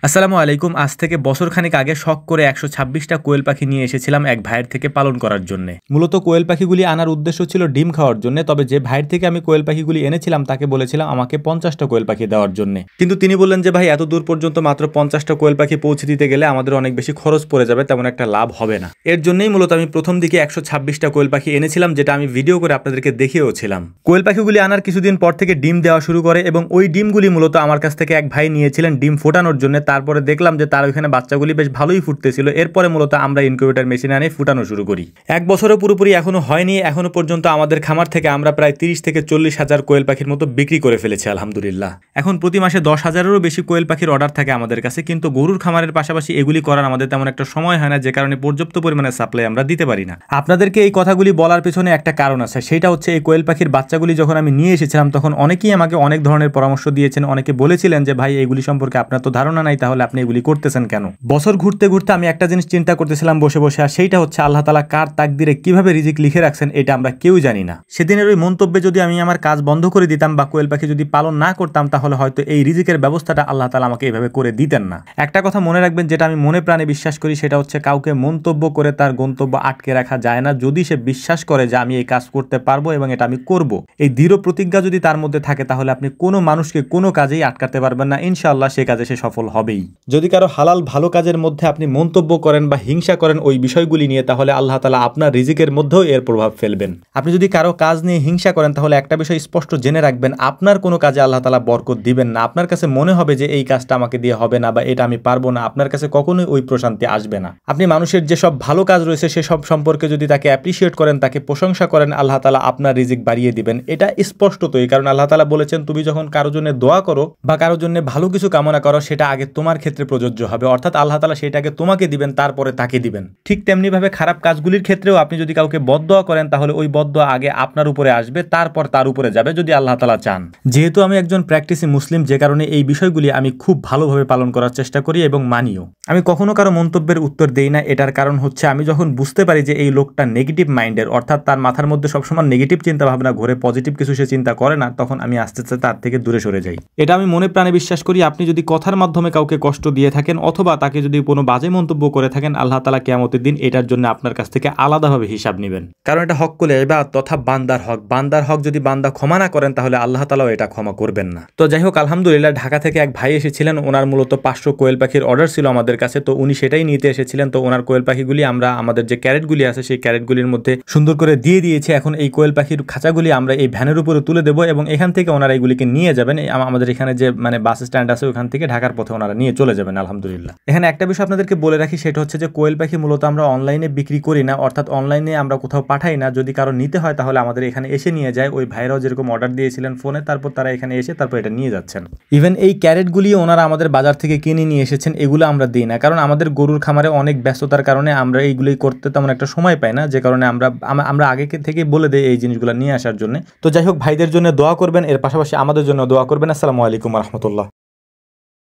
আসসালামু আলাইকুম। আজ থেকে বছরখানেক আগে শখ করে ১২৬টা কোয়েল পাখি নিয়ে এসেছিলাম এক ভাইয়ের থেকে পালন করার জন্য। মূলত কোয়েল পাখিগুলি আনার উদ্দেশ্য ছিল ডিম খাওয়ার জন্য। তবে যে ভাইয়ের থেকে আমি কোয়েল পাখিগুলি এনেছিলাম তাকে বলেছিলাম আমাকে ৫০টা কোয়েল পাখি দেওয়ার জন্য। কিন্তু তিনি বললেন যে ভাই, এত দূর পর্যন্ত মাত্র ৫০টা কোয়েল পাখি পৌঁছে দিতে গেলে আমাদের অনেক বেশি খরচ পড়ে যাবে, তেমন একটা লাভ হবে না। এর জন্যই মূলত আমি প্রথম দিকে ১২৬টা কোয়েল পাখি এনেছিলাম, যেটা আমি ভিডিও করে আপনাদেরকে দেখিয়েওছিলাম। কোয়েল পাখিগুলি আনার কিছুদিন পর থেকে ডিম দেওয়া শুরু করে এবং ওই ডিমগুলি মূলত আমার কাছ থেকে এক ভাই নিয়েছিলেন ডিম ফোটানোর জন্য। তারপরে দেখলাম যে তার ওইখানে বাচ্চাগুলি বেশ ভালোই ফুটতেছিল। এরপরে মূলত আমরা ইনকিউবেটর মেশিনে আনে ফুটানো শুরু করি। এক বছরও পুরোপুরি এখনো হয়নি। এখনো পর্যন্ত আমাদের খামার থেকে আমরা প্রায় ৩০ থেকে ৪০ হাজার কোয়েল পাখির মতো বিক্রি করে ফেলেছি আলহামদুলিল্লাহ। এখন প্রতি মাসে ১০,০০০-এরও বেশি কোয়েল পাখির অর্ডার থাকে আমাদের কাছে, কিন্তু গরুর খামারের পাশাপাশি এগুলি করার আমাদের তেমন একটা সময় হয় না, যে কারণে পর্যাপ্ত পরিমাণে সাপ্লাই আমরা দিতে পারি না। আপনাদেরকে এই কথাগুলি বলার পেছনে একটা কারণ আছে, সেটা হচ্ছে এই কোয়েল পাখির বাচ্চাগুলি যখন আমি নিয়ে এসেছিলাম তখন অনেকেই আমাকে অনেক ধরনের পরামর্শ দিয়েছেন। অনেকে বলেছিলেন যে ভাই, এগুলি সম্পর্কে আপনার তো ধারণা নাই, তাহলে আপনি এগুলি করতেছেন কেন? বছর ঘুরতে ঘুরতে আমি একটা জিনিস চিন্তা করতেছিলাম বসে বসে, আর সেইটা হচ্ছে আল্লাহ তাআলা কার তাকদিরে কিভাবে রিজিক লিখে রাখছেন এটা আমরা কেউ জানি না। সেদিনের ওই মন্তব্যে যদি আমি আমার কাজ বন্ধ করে দিতাম বা কোয়েল পাখি যদি পালন না করতাম, তাহলে হয়তো এই রিজিকের ব্যবস্থাটা আল্লাহ তাআলা আমাকে এইভাবে করে দিতেন না। একটা কথা মনে রাখবেন, যেটা আমি মনে প্রাণে বিশ্বাস করি, সেটা হচ্ছে কাউকে মন্তব্য করে তার গন্তব্য আটকে রাখা যায় না। যদি সে বিশ্বাস করে যে আমি এই কাজ করতে পারবো এবং এটা আমি করব, এই দৃঢ় প্রতিজ্ঞা যদি তার মধ্যে থাকে, তাহলে আপনি কোনো মানুষকে কোনো কাজেই আটকাতে পারবেন না। ইনশাআল্লাহ সে কাজে সে সফল হবেই। যদি কারো হালাল ভালো কাজের মধ্যে আপনি মন্তব্য করেন বা হিংসা করেন ওই বিষয়গুলি নিয়ে, তাহলে আল্লাহ তাআলা আপনার রিজিকের মধ্যেও এর প্রভাব ফেলবেন। আপনি যদি কারো কাজ নিয়ে হিংসা করেন, তাহলে একটা বিষয় স্পষ্ট জেনে রাখবেন, আপনার কোনো কাজে আল্লাহ তাআলা বরকত দিবেন না। আপনার কাছে মনে হবে যে এই কাজটা আমাকে দিয়ে হবে না বা এটা আমি পারবো না, আপনার কাছে কখনোই ওই প্রশান্তি আসবে না। আপনি মানুষের যেসব ভালো কাজ রয়েছে সেসব সম্পর্কে যদি তাকে অ্যাপ্রিসিয়েট করেন, তাকে প্রশংসা করেন, আল্লাহ তাআলা আপনার রিজিক বাড়িয়ে দিবেন। এটা স্পষ্টতই, কারণ আল্লাহ তাআলা বলেছেন, তুমি যখন কারো জন্য দোয়া করো বা কারো জন্য ভালো কিছু কামনা করো, সেটা আগে তোমার ক্ষেত্রে প্রযোজ্য হবে, অর্থাৎ আল্লাহ তাআলা সেটাকে তোমাকে দিবেন, তারপরে তাকে দিবেন। ঠিক তেমনি ভাবে খারাপ কাজগুলির ক্ষেত্রেও আপনি যদি কাউকে বদদোয়া করেন, তাহলে ওই বদদোয়া আগে আপনার উপরে আসবে, তারপর তার উপরে যাবে, যদি আল্লাহ তাআলা চান। যেহেতু আমি একজন প্র্যাকটিসি মুসলিম, যে কারণে এই বিষয়গুলি আমি খুব ভালোভাবে পালন করার চেষ্টা করি এবং মানিও। আমি কখনো কারো মন্তব্যের উত্তর দেই না। এটার কারণ হচ্ছে আমি যখন বুঝতে পারি যে এই লোকটা নেগেটিভ মাইন্ডের, অর্থাৎ তার মাথার মধ্যে সবসময় নেগেটিভ চিন্তা ভাবনা ঘুরে, পজিটিভ কিছু সে চিন্তা করে না, তখন আমি আস্তে আস্তে তার থেকে দূরে সরে যাই। এটা আমি মনে প্রাণে বিশ্বাস করি। আপনি যদি কথার মাধ্যমে কাউকে কষ্ট দিয়ে থাকেন অথবা তাকে যদি কোনো বাজে মন্তব্য করে থাকেন, আল্লাহ তাআলা কিয়ামতের দিন এটার জন্য আপনার কাছ থেকে আলাদাভাবে হিসাব নেবেন। কারণ এটা হক কুল ইবাদ তথা বান্দার হক। বান্দার হক যদি বান্দা ক্ষমা না করেন, তাহলে আল্লাহ তাআলাও এটা ক্ষমা করবেন না। তো যাই হোক, আলহামদুলিল্লাহ, ঢাকা থেকে এক ভাই এসেছিলেন। ওনার মূলত ৫০০ কোয়েল পাখির অর্ডার ছিল আমাদের কাছে, তো উনি সেটাই নিতে এসেছিলেন। তো ওনার কোয়েল পাখিগুলি আমরা আমাদের যে ক্যারেটগুলি আছে সেই ক্যারেটগুলির মধ্যে সুন্দর করে দিয়ে দিয়েছি। এখন এই কোয়েল পাখির খাঁচাগুলি আমরা এই ভ্যানের উপরে তুলে দেবো এবং এখান থেকে ওনারা এইগুলিকে নিয়ে যাবেন। আমাদের এখানে যে বাস স্ট্যান্ড আছে ওখান থেকে ঢাকার পথে ওনারা নিয়ে চলে যাবেন আলহামদুলিল্লাহ। এখানে একটা বিষয় আপনাদেরকে বলে রাখি, সেটা হচ্ছে যে কোয়েল পাখি মূলত আমরা অনলাইনে বিক্রি করি না, অর্থাৎ অনলাইনে আমরা কোথাও পাঠাই না। যদি কারো নিতে হয় তাহলে আমাদের এখানে এসে নিয়ে যায়। ওই ভাইরাও যেরকম অর্ডার দিয়েছিলেন ফোনে, তারপর তারা এখানে এসে তারপর এটা নিয়ে যাচ্ছেন। ইভেন এই ক্যারেটগুলি ওনারা আমাদের বাজার থেকে কিনে নিয়ে এসেছেন, এগুলো আমরা দিই না, কারণ আমাদের গরুর খামারে অনেক ব্যস্ততার কারণে আমরা এইগুলোই করতে তেমন একটা সময় পাই না, যে কারণে আমরা আগে থেকে বলে দিই এই জিনিসগুলো নিয়ে আসার জন্য। তো যাই হোক, ভাইদের জন্য দোয়া করবেন, এর পাশাপাশি আমাদের জন্য দোয়া করবেন। আসসালামু আলাইকুম ওয়া রাহমাতুল্লাহ।